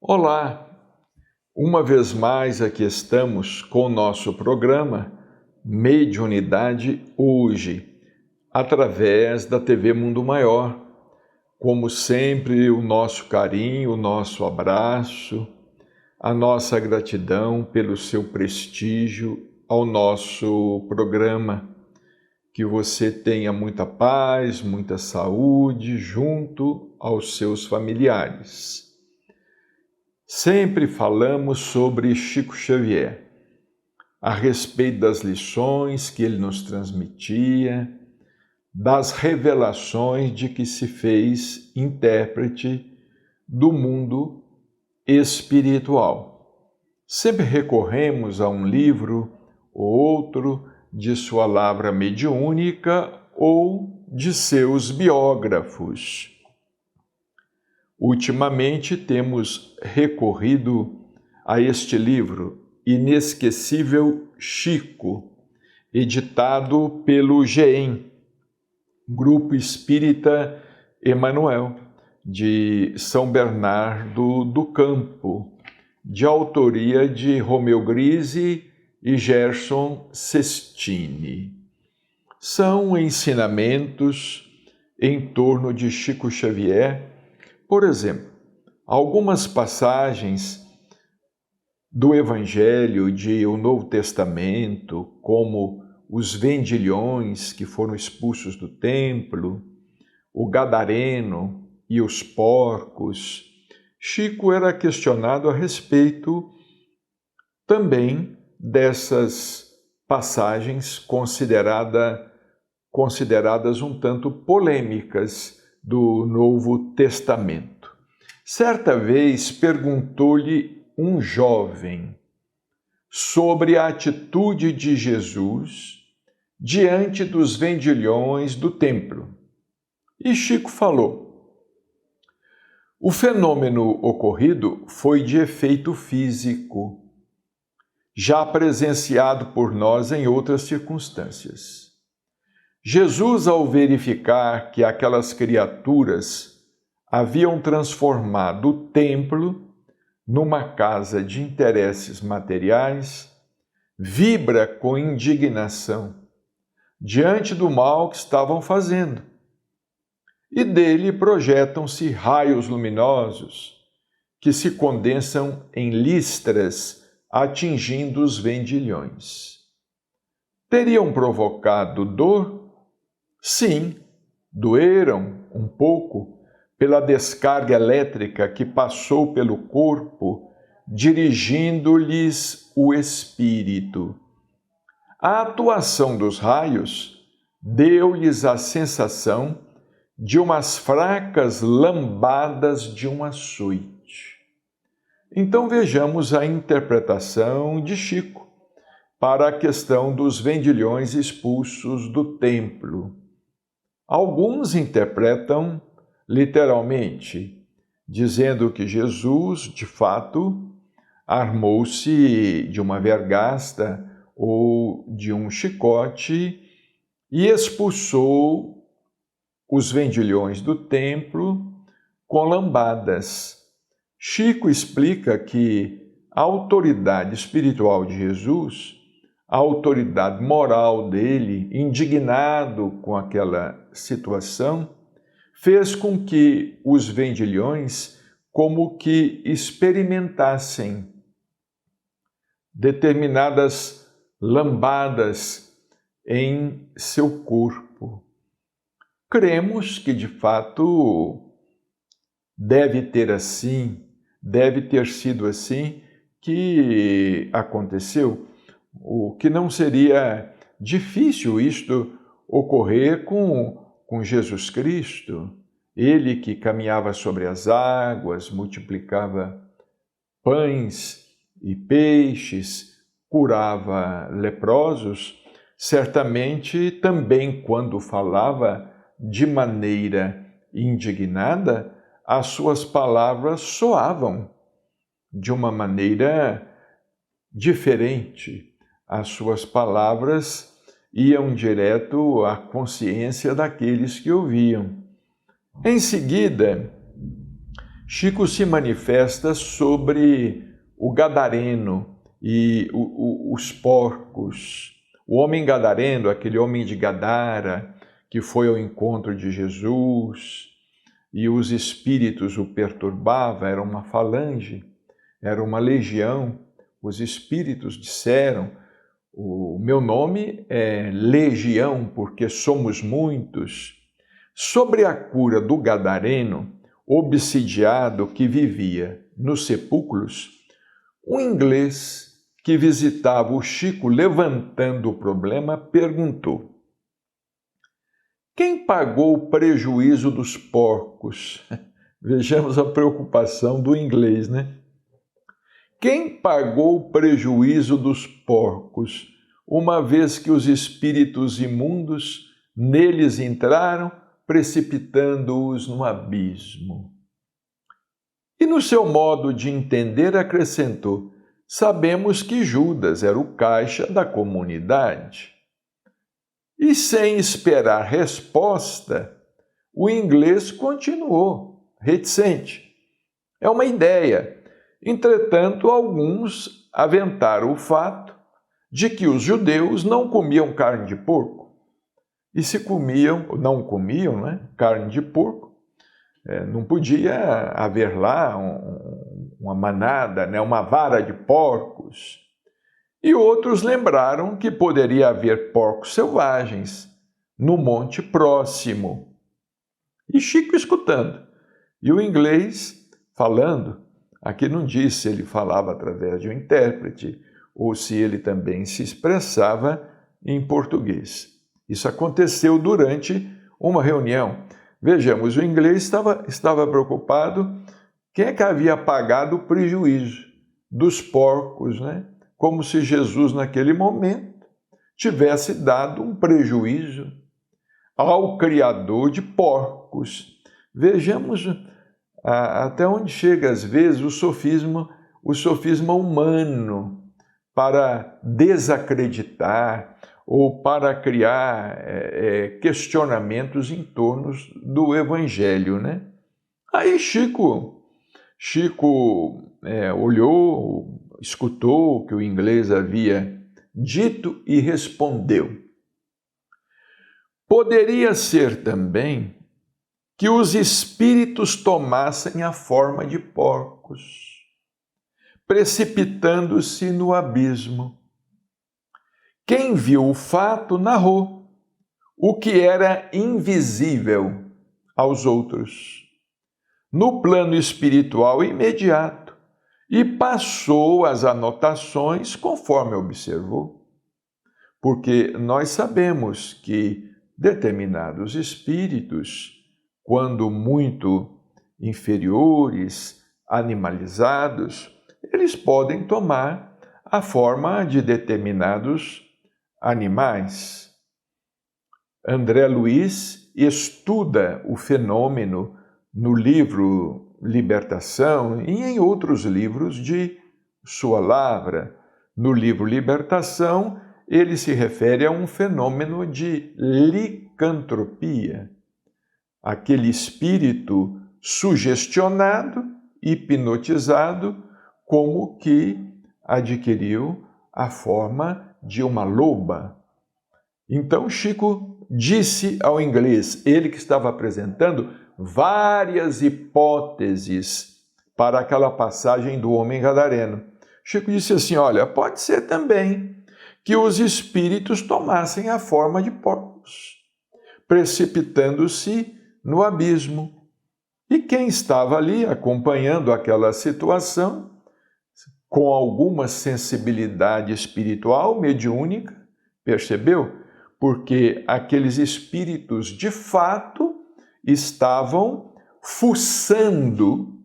Olá! Uma vez mais aqui estamos com o nosso programa Mediunidade Hoje, através da TV Mundo Maior. Como sempre, o nosso carinho, o nosso abraço, a nossa gratidão pelo seu prestígio ao nosso programa. Que você tenha muita paz, muita saúde junto aos seus familiares. Sempre falamos sobre Chico Xavier, a respeito das lições que ele nos transmitia, das revelações de que se fez intérprete do mundo espiritual. Sempre recorremos a um livro ou outro de sua lavra mediúnica ou de seus biógrafos. Ultimamente temos recorrido a este livro, Inesquecível Chico, editado pelo GEM, Grupo Espírita Emanuel, de São Bernardo do Campo, de autoria de Romeu Grise e Gerson Sestini. São ensinamentos em torno de Chico Xavier. Por exemplo, algumas passagens do Evangelho de O Novo Testamento, como os vendilhões que foram expulsos do templo, o gadareno e os porcos, Chico era questionado a respeito também dessas passagens consideradas um tanto polêmicas do Novo Testamento. Certa vez perguntou-lhe um jovem sobre a atitude de Jesus diante dos vendilhões do templo. E Chico falou: o fenômeno ocorrido foi de efeito físico, já presenciado por nós em outras circunstâncias. Jesus, ao verificar que aquelas criaturas haviam transformado o templo numa casa de interesses materiais, vibra com indignação diante do mal que estavam fazendo. E dele projetam-se raios luminosos que se condensam em listras atingindo os vendilhões. Teriam provocado dor? Sim, doeram um pouco pela descarga elétrica que passou pelo corpo, dirigindo-lhes o espírito. A atuação dos raios deu-lhes a sensação de umas fracas lambadas de um açoite. Então vejamos a interpretação de Chico para a questão dos vendilhões expulsos do templo. Alguns interpretam literalmente, dizendo que Jesus, de fato, armou-se de uma vergasta ou de um chicote e expulsou os vendilhões do templo com lambadas. Chico explica que a autoridade espiritual de Jesus, a autoridade moral dele, indignado com aquela situação, fez com que os vendilhões como que experimentassem determinadas lambadas em seu corpo. Cremos que, de fato, deve ter sido assim que aconteceu. O que não seria difícil isto ocorrer com Jesus Cristo, ele que caminhava sobre as águas, multiplicava pães e peixes, curava leprosos, certamente também quando falava de maneira indignada, as suas palavras soavam de uma maneira diferente. As suas palavras iam direto à consciência daqueles que ouviam. Em seguida, Chico se manifesta sobre o gadareno e os porcos. O homem gadareno, aquele homem de Gadara, que foi ao encontro de Jesus, e os espíritos o perturbavam, era uma falange, era uma legião. Os espíritos disseram: o meu nome é Legião, porque somos muitos. Sobre a cura do gadareno, obsidiado que vivia nos sepulcros, um inglês que visitava o Chico levantando o problema perguntou: quem pagou o prejuízo dos porcos? Vejamos a preocupação do inglês, né? Quem pagou o prejuízo dos porcos, uma vez que os espíritos imundos neles entraram, precipitando-os no abismo? E no seu modo de entender acrescentou: sabemos que Judas era o caixa da comunidade. E sem esperar resposta, o inglês continuou, reticente. É uma ideia. Entretanto, alguns aventaram o fato de que os judeus não comiam carne de porco. E se não comiam, né, carne de porco, não podia haver lá uma manada, né, uma vara de porcos. E outros lembraram que poderia haver porcos selvagens no monte próximo. E Chico escutando. E o inglês falando. Aqui não diz se ele falava através de um intérprete ou se ele também se expressava em português. Isso aconteceu durante uma reunião. Vejamos, o inglês estava preocupado. Quem é que havia pagado o prejuízo dos porcos, né? Como se Jesus, naquele momento, tivesse dado um prejuízo ao criador de porcos. Vejamos até onde chega, às vezes, o sofisma humano para desacreditar ou para criar questionamentos em torno do Evangelho, né? Aí Chico olhou, escutou o que o inglês havia dito e respondeu: poderia ser também que os espíritos tomassem a forma de porcos, precipitando-se no abismo. Quem viu o fato narrou o que era invisível aos outros, no plano espiritual imediato, e passou as anotações conforme observou. Porque nós sabemos que determinados espíritos, quando muito inferiores, animalizados, eles podem tomar a forma de determinados animais. André Luiz estuda o fenômeno no livro Libertação e em outros livros de sua lavra. No livro Libertação, ele se refere a um fenômeno de licantropia. Aquele espírito sugestionado, hipnotizado, como que adquiriu a forma de uma loba. Então Chico disse ao inglês, ele que estava apresentando várias hipóteses para aquela passagem do homem gadareno. Chico disse assim: olha, pode ser também que os espíritos tomassem a forma de porcos, precipitando-se no abismo. E quem estava ali acompanhando aquela situação, com alguma sensibilidade espiritual, mediúnica, percebeu? Porque aqueles espíritos, de fato, estavam fuçando,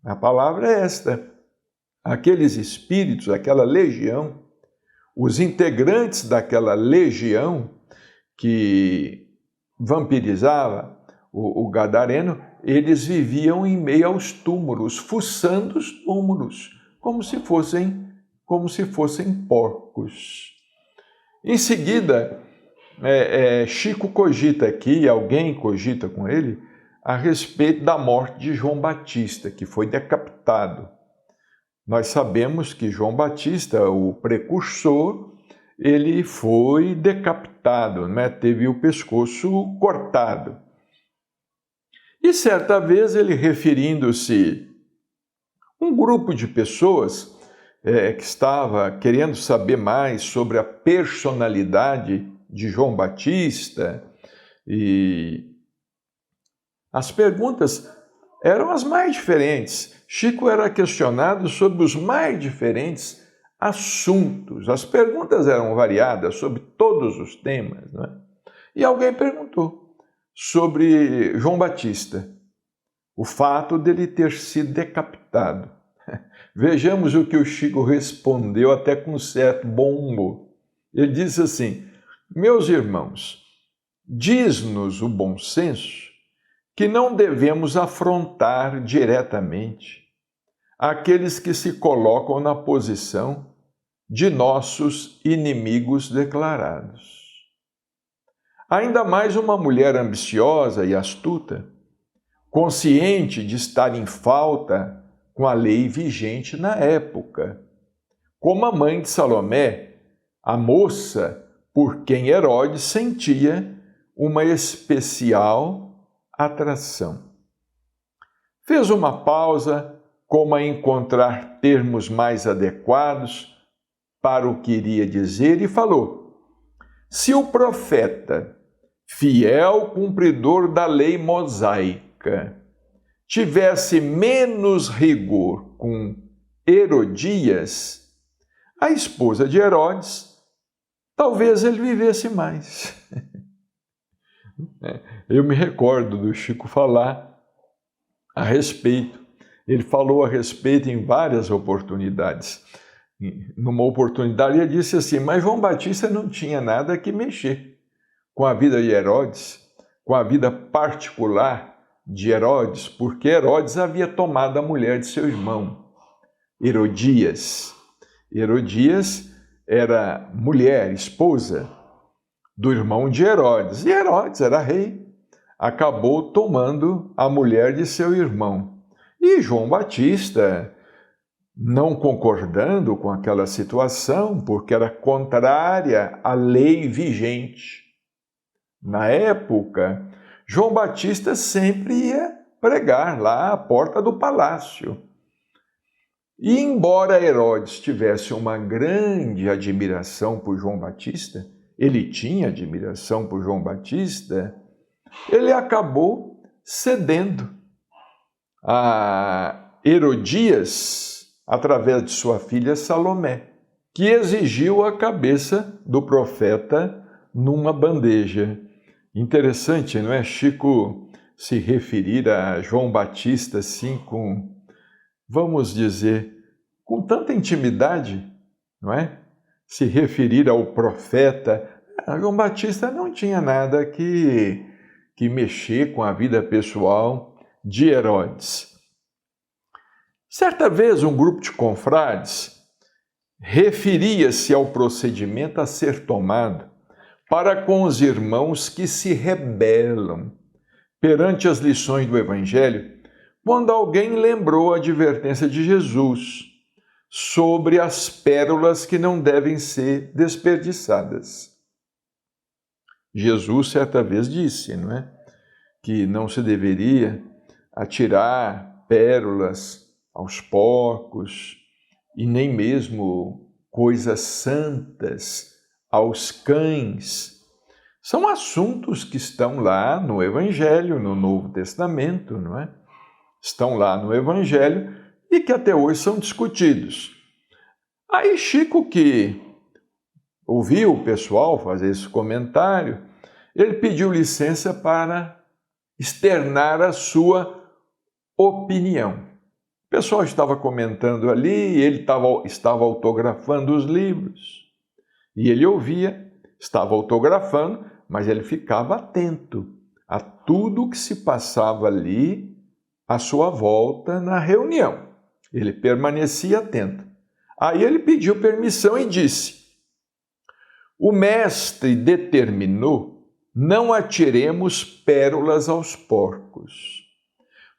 a palavra é esta, aqueles espíritos, aquela legião, os integrantes daquela legião que vampirizava o gadareno, eles viviam em meio aos túmulos, fuçando os túmulos, como se fossem porcos. Em seguida, Chico cogita aqui, alguém cogita com ele, a respeito da morte de João Batista, que foi decapitado. Nós sabemos que João Batista, o precursor, ele foi decapitado, né? Teve o pescoço cortado. E certa vez ele, referindo-se a um grupo de pessoas que estava querendo saber mais sobre a personalidade de João Batista, e as perguntas eram as mais diferentes. Chico era questionado sobre os mais diferentes assuntos. As perguntas eram variadas sobre todos os temas, né? E alguém perguntou sobre João Batista, o fato dele ter sido decapitado. Vejamos o que o Chico respondeu, até com certo bom humor. Ele disse assim: meus irmãos, diz-nos o bom senso que não devemos afrontar diretamente aqueles que se colocam na posição de nossos inimigos declarados. Ainda mais uma mulher ambiciosa e astuta, consciente de estar em falta com a lei vigente na época, como a mãe de Salomé, a moça por quem Herodes sentia uma especial atração. Fez uma pausa, como a encontrar termos mais adequados para o que iria dizer, e falou: se o profeta, fiel cumpridor da lei mosaica, tivesse menos rigor com Herodias, a esposa de Herodes, talvez ele vivesse mais. Eu me recordo do Chico falar a respeito. Ele falou a respeito em várias oportunidades. Numa oportunidade ele disse assim: mas João Batista não tinha nada que mexer com a vida de Herodes, com a vida particular de Herodes, porque Herodes havia tomado a mulher de seu irmão, Herodias. Herodias era mulher, esposa do irmão de Herodes, e Herodes era rei, acabou tomando a mulher de seu irmão. E João Batista, não concordando com aquela situação, porque era contrária à lei vigente na época, João Batista sempre ia pregar lá à porta do palácio. E embora Herodes tivesse uma grande admiração por João Batista, ele tinha admiração por João Batista, ele acabou cedendo a Herodias através de sua filha Salomé, que exigiu a cabeça do profeta numa bandeja. Interessante, não é? Chico se referir a João Batista assim com, vamos dizer, com tanta intimidade, não é? Se referir ao profeta. João Batista não tinha nada que mexer com a vida pessoal de Herodes. Certa vez, um grupo de confrades referia-se ao procedimento a ser tomado para com os irmãos que se rebelam perante as lições do Evangelho, quando alguém lembrou a advertência de Jesus sobre as pérolas que não devem ser desperdiçadas. Jesus certa vez disse, não é? Que não se deveria atirar pérolas aos porcos e nem mesmo coisas santas aos cães. São assuntos que estão lá no Evangelho, no Novo Testamento, não é? Estão lá no Evangelho e que até hoje são discutidos. Aí Chico, que ouviu o pessoal fazer esse comentário, ele pediu licença para externar a sua opinião. O pessoal estava comentando ali, ele estava autografando os livros. E ele ouvia, estava autografando, mas ele ficava atento a tudo que se passava ali à sua volta na reunião. Ele permanecia atento. Aí ele pediu permissão e disse: o mestre determinou não atiremos pérolas aos porcos.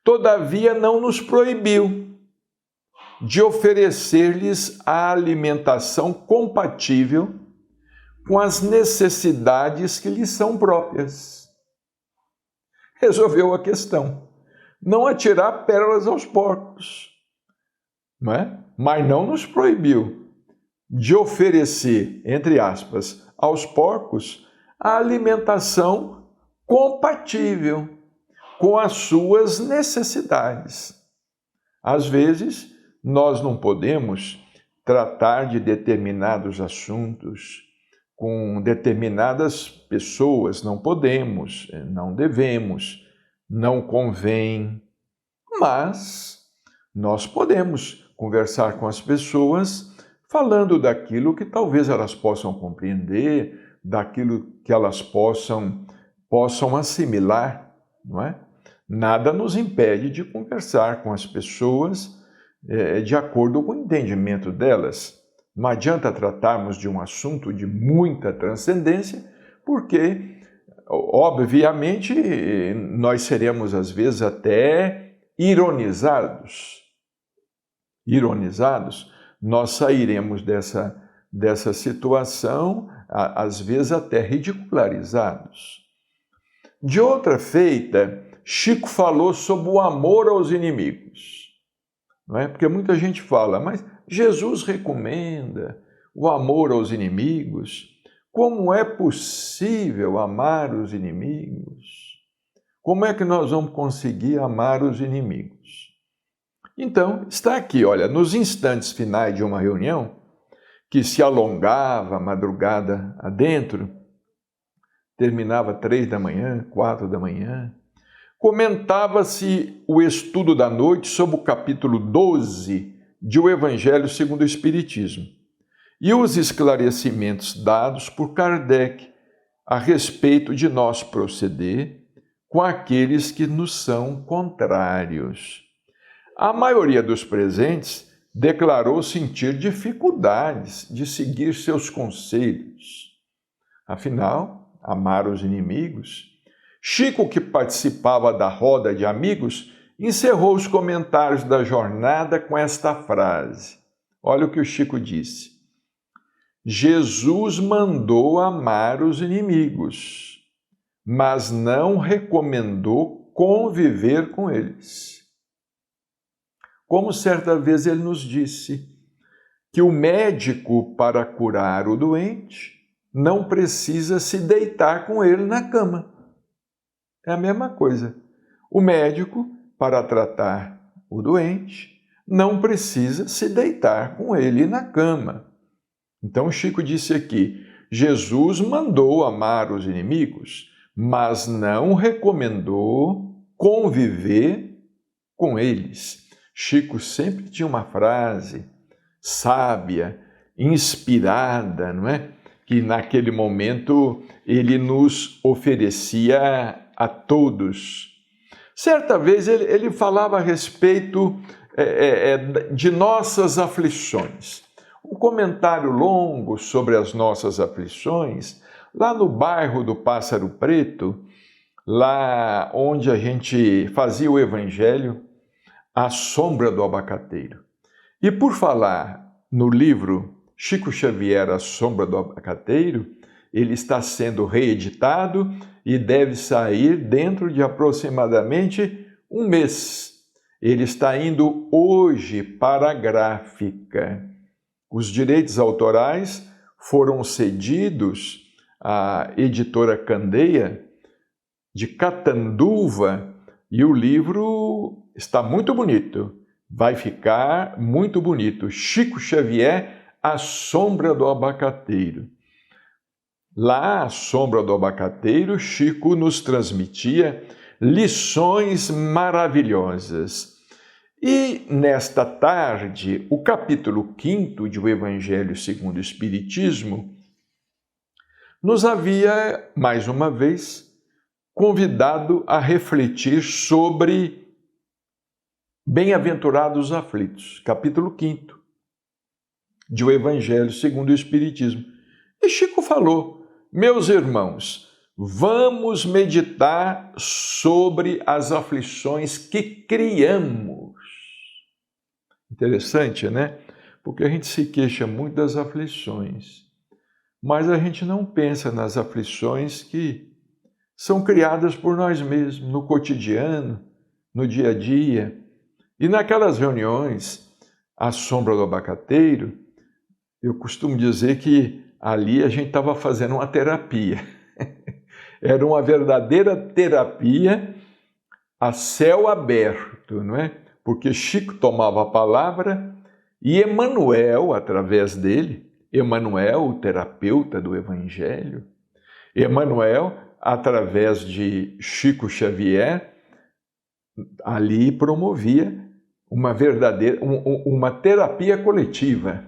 Todavia não nos proibiu de oferecer-lhes a alimentação compatível com as necessidades que lhes são próprias. Resolveu a questão. Não atirar pérolas aos porcos, não é? Mas não nos proibiu de oferecer, entre aspas, aos porcos a alimentação compatível com as suas necessidades. Às vezes, nós não podemos tratar de determinados assuntos com determinadas pessoas, não podemos, não devemos, não convém, mas nós podemos conversar com as pessoas falando daquilo que talvez elas possam compreender, daquilo que elas possam assimilar, não é? Nada nos impede de conversar com as pessoas de acordo com o entendimento delas. Não adianta tratarmos de um assunto de muita transcendência, porque, obviamente, nós seremos, às vezes, até ironizados. Nós sairemos dessa situação, às vezes, até ridicularizados. De outra feita, Chico falou sobre o amor aos inimigos. Não é? Porque muita gente fala, mas Jesus recomenda o amor aos inimigos. Como é possível amar os inimigos? Como é que nós vamos conseguir amar os inimigos? Então, está aqui, olha, nos instantes finais de uma reunião, que se alongava a madrugada adentro, terminava 3 da manhã, 4 da manhã, comentava-se o estudo da noite sobre o capítulo 12 de O Evangelho segundo o Espiritismo e os esclarecimentos dados por Kardec a respeito de nosso proceder com aqueles que nos são contrários. A maioria dos presentes declarou sentir dificuldades de seguir seus conselhos. Afinal, amar os inimigos. Chico, que participava da roda de amigos, encerrou os comentários da jornada com esta frase. Olha o que o Chico disse. Jesus mandou amar os inimigos, mas não recomendou conviver com eles. Como certa vez ele nos disse que o médico, para curar o doente, não precisa se deitar com ele na cama. É a mesma coisa. O médico, para tratar o doente, não precisa se deitar com ele na cama. Então Chico disse aqui, Jesus mandou amar os inimigos, mas não recomendou conviver com eles. Chico sempre tinha uma frase sábia, inspirada, não é? Que naquele momento ele nos oferecia a todos. Certa vez ele falava a respeito de nossas aflições. Um comentário longo sobre as nossas aflições, lá no bairro do Pássaro Preto, lá onde a gente fazia o Evangelho, à sombra do abacateiro. E por falar no livro Chico Xavier, A Sombra do Abacateiro, ele está sendo reeditado e deve sair dentro de aproximadamente um mês. Ele está indo hoje para a gráfica. Os direitos autorais foram cedidos à editora Candeia, de Catanduva, e o livro está muito bonito. Vai ficar muito bonito. Chico Xavier, A Sombra do Abacateiro. Lá, A Sombra do Abacateiro, Chico nos transmitia lições maravilhosas. E, nesta tarde, o capítulo 5 de O Evangelho segundo o Espiritismo nos havia, mais uma vez, convidado a refletir sobre Bem-aventurados os aflitos, capítulo 5 de O Evangelho segundo o Espiritismo. E Chico falou, meus irmãos, vamos meditar sobre as aflições que criamos. Interessante, né? Porque a gente se queixa muito das aflições, mas a gente não pensa nas aflições que são criadas por nós mesmos, no cotidiano, no dia a dia. E naquelas reuniões, à sombra do abacateiro, eu costumo dizer que ali a gente estava fazendo uma terapia. Era uma verdadeira terapia a céu aberto, não é? Porque Chico tomava a palavra e Emmanuel, através dele, Emmanuel, o terapeuta do Evangelho, Emmanuel, através de Chico Xavier, ali promovia uma verdadeira, uma terapia coletiva,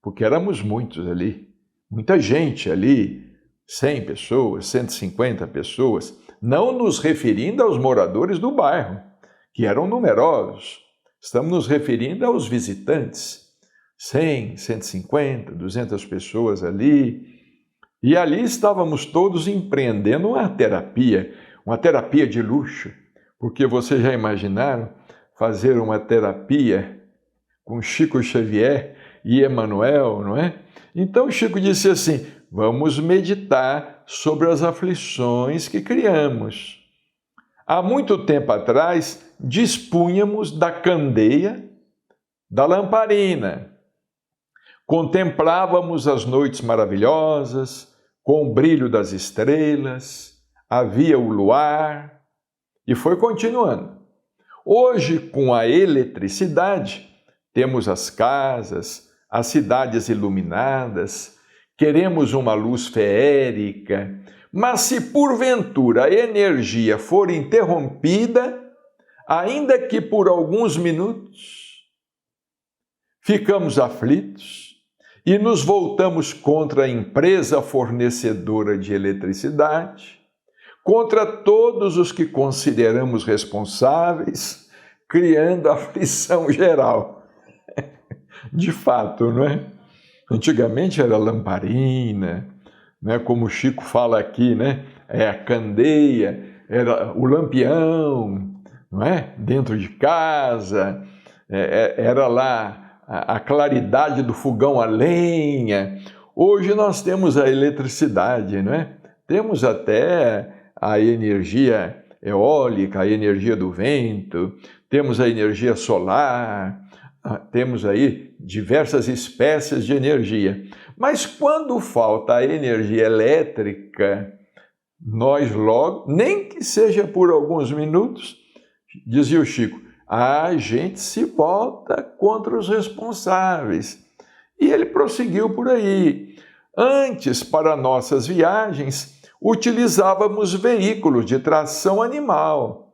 porque éramos muitos ali, muita gente ali, 100 pessoas, 150 pessoas, não nos referindo aos moradores do bairro, que eram numerosos, estamos nos referindo aos visitantes, 100, 150, 200 pessoas ali, e ali estávamos todos empreendendo uma terapia de luxo, porque vocês já imaginaram fazer uma terapia com Chico Xavier e Emmanuel, não é? Então Chico disse assim, vamos meditar sobre as aflições que criamos. Há muito tempo atrás, dispunhamos da candeia, da lamparina. Contemplávamos as noites maravilhosas, com o brilho das estrelas, havia o luar, e foi continuando. Hoje, com a eletricidade, temos as casas, as cidades iluminadas, queremos uma luz feérica, mas se porventura a energia for interrompida, ainda que por alguns minutos, ficamos aflitos e nos voltamos contra a empresa fornecedora de eletricidade, contra todos os que consideramos responsáveis, criando aflição geral. De fato, não é? Antigamente era lamparina, né? Como o Chico fala aqui, né? É a candeia, era o lampião, não é? Dentro de casa, era lá a claridade do fogão a lenha. Hoje nós temos a eletricidade, não é? Temos até a energia eólica, a energia do vento, temos a energia solar, temos aí diversas espécies de energia. Mas quando falta a energia elétrica, nós logo, nem que seja por alguns minutos, dizia o Chico, a gente se volta contra os responsáveis. E ele prosseguiu por aí. Antes, para nossas viagens, utilizávamos veículos de tração animal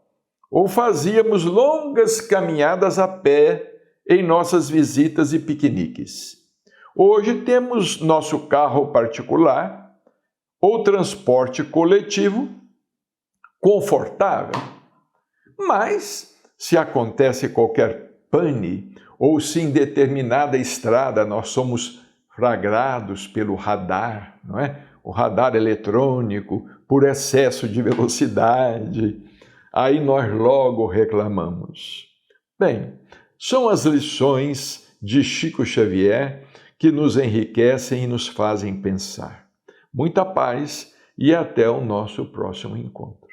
ou fazíamos longas caminhadas a pé em nossas visitas e piqueniques. Hoje temos nosso carro particular ou transporte coletivo confortável, mas se acontece qualquer pane ou se em determinada estrada nós somos flagrados pelo radar, não é? O radar eletrônico, por excesso de velocidade, aí nós logo reclamamos. Bem, são as lições de Chico Xavier que nos enriquecem e nos fazem pensar. Muita paz e até o nosso próximo encontro.